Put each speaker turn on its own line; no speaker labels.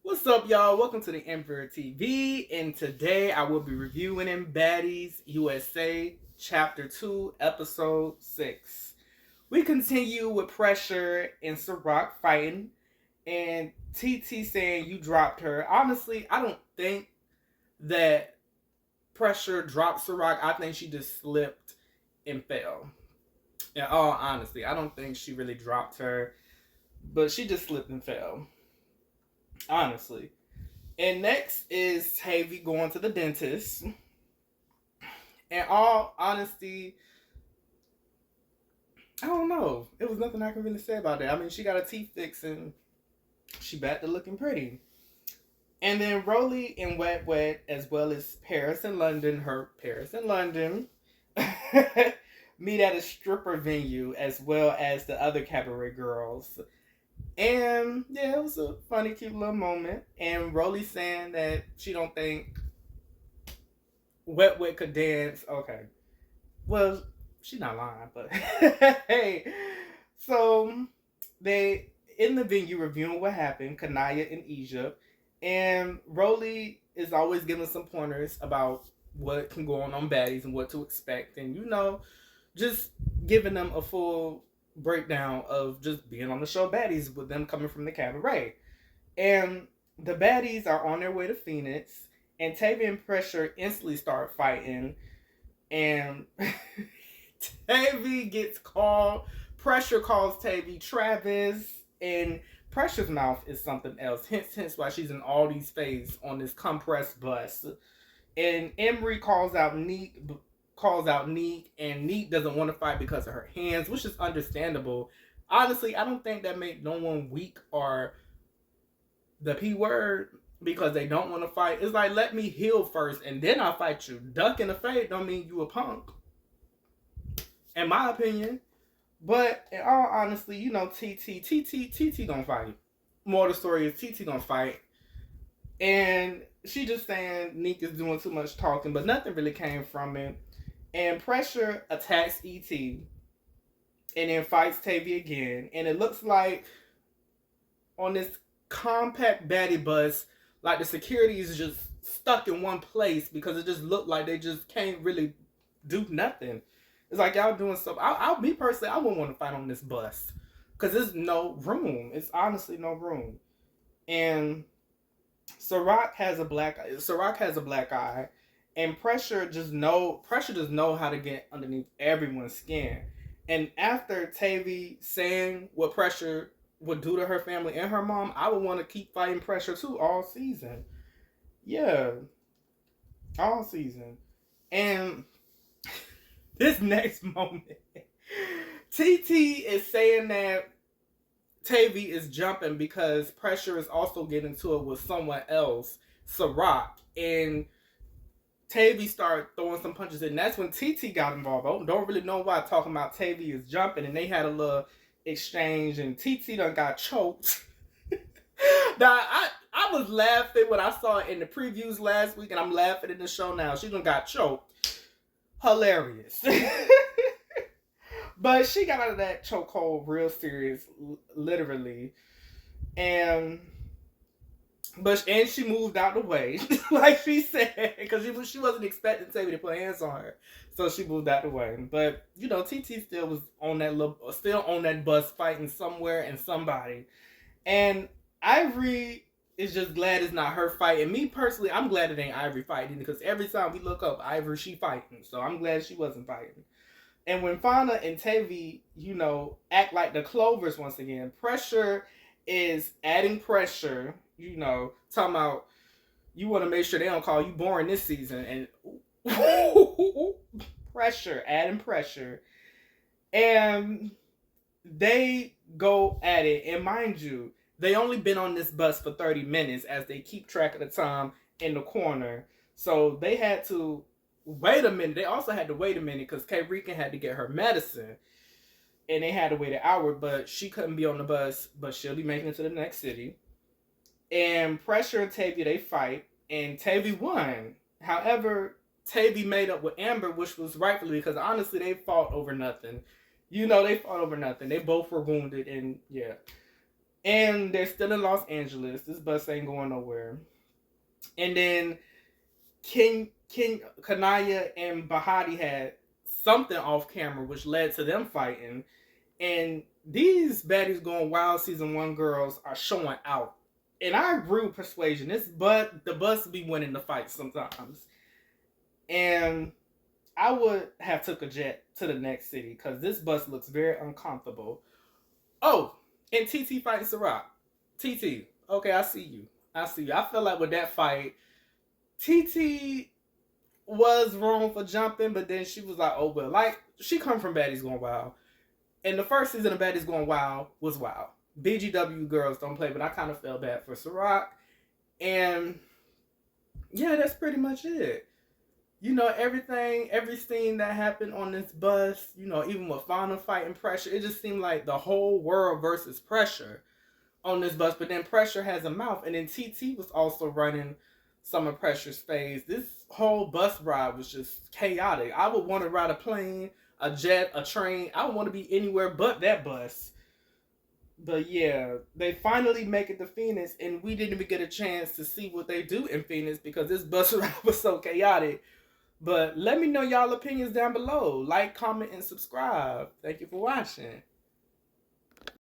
What's up, y'all? Welcome to the Emperor TV, and today I will be reviewing in Baddies USA Chapter 2, Episode 6. We continue with Pressure and Ciroc fighting, and TT saying you dropped her. Honestly, I don't think that Pressure dropped Ciroc. I think she just slipped and fell. In all honesty, I don't think she really dropped her, but she just slipped and fell. Honestly. And next is Tavy going to the dentist. In all honesty, I don't know. It was nothing I can really say about that. I mean, she got her teeth fixed and she back to looking pretty. And then Rolly and Wet Wet, as well as Paris and London, meet at a stripper venue, as well as the other cabaret girls. And yeah, it was a funny, cute little moment. And Rolly saying that she don't think Wet Wet could dance. Okay. Well, she's not lying, but hey. So they in the venue reviewing what happened, Kanaya in Egypt. And Rolly is always giving some pointers about what can go on Baddies and what to expect. And just giving them a full breakdown of just being on the show Baddies with them coming from the cabaret. And the Baddies are on their way to Phoenix, and Tavy and Pressure instantly start fighting, and Tavy gets called, Pressure calls Tavy Travis, and Pressure's mouth is something else, hence why she's in all these phases on this compressed bus. And Emery calls out Neek, and Neek doesn't want to fight because of her hands, which is understandable. Honestly, I don't think that made no one weak or the P word because they don't want to fight. It's like, let me heal first and then I'll fight you. Duck in the fade don't mean you a punk, in my opinion. But in all honesty, TT gonna fight. More of the story is TT gonna fight. And she just saying Neek is doing too much talking, but nothing really came from it. And Pressure attacks E.T. and then fights Tavy again. And it looks like on this compact baddie bus, like the security is just stuck in one place because it just looked like they just can't really do nothing. It's like y'all doing stuff. Me personally, I wouldn't want to fight on this bus because there's no room. It's honestly no room. And Ciroc has a black eye, and Pressure just know how to get underneath everyone's skin. And after Tavy saying what Pressure would do to her family and her mom, I would want to keep fighting Pressure too all season. Yeah, all season. And this next moment, TT is saying that Tavy is jumping because Pressure is also getting to it with someone else, Ciroc. And Tavy started throwing some punches, and that's when TT got involved. I don't really know why, talking about Tavy is jumping, and they had a little exchange, and TT done got choked. Now, I was laughing when I saw it in the previews last week, and I'm laughing in the show now. She done got choked. Hilarious. But she got out of that chokehold real serious, literally. And she moved out the way, like she said, because she wasn't expecting Tavy to put hands on her, so she moved out the way. But TT still was on that bus fighting somewhere and somebody, and Ivory is just glad it's not her fight. And me personally, I'm glad it ain't Ivory fighting because every time we look up Ivory, she fighting. So I'm glad she wasn't fighting. And when Fauna and Tavy, act like the Clovers once again, Pressure is adding pressure. Talking about you want to make sure they don't call you boring this season, and pressure, adding pressure, and they go at it. And mind you, they only been on this bus for 30 minutes as they keep track of the time in the corner. So they had to wait a minute. They also had to wait a minute because Kay Rican had to get her medicine. And they had to wait an hour, but she couldn't be on the bus, but she'll be making it to the next city. And Pressure and Tavy, they fight, and Tavy won. However, Tavy made up with Amber, which was rightfully, because honestly, they fought over nothing. They fought over nothing. They both were wounded, and yeah. And they're still in Los Angeles. This bus ain't going nowhere. And then Kanaya and Bahati had something off camera, which led to them fighting. And these Baddies Going Wild season 1 girls are showing out. And I agree with Persuasion. The bus be winning the fight sometimes. And I would have took a jet to the next city because this bus looks very uncomfortable. Oh, and TT fighting Ciroc. TT, okay, I see you. I feel like with that fight, TT was wrong for jumping, but then she was like, oh well. Like, she come from Baddies Going Wild. And the first season of Baddies Going Wild was wild. BGW girls don't play, but I kind of felt bad for Ciroc. And yeah, that's pretty much it. You know, every scene that happened on this bus, you know, even with Fauna fighting Pressure, it just seemed like the whole world versus Pressure on this bus. But then Pressure has a mouth, and then TT was also running some of Pressure's phase. This whole bus ride was just chaotic. I would want to ride a plane, a jet, a train. I would want to be anywhere but that bus. But yeah, they finally make it to Phoenix, and we didn't even get a chance to see what they do in Phoenix because this bus ride was so chaotic. But let me know y'all opinions down below. Like, comment, and subscribe. Thank you for watching.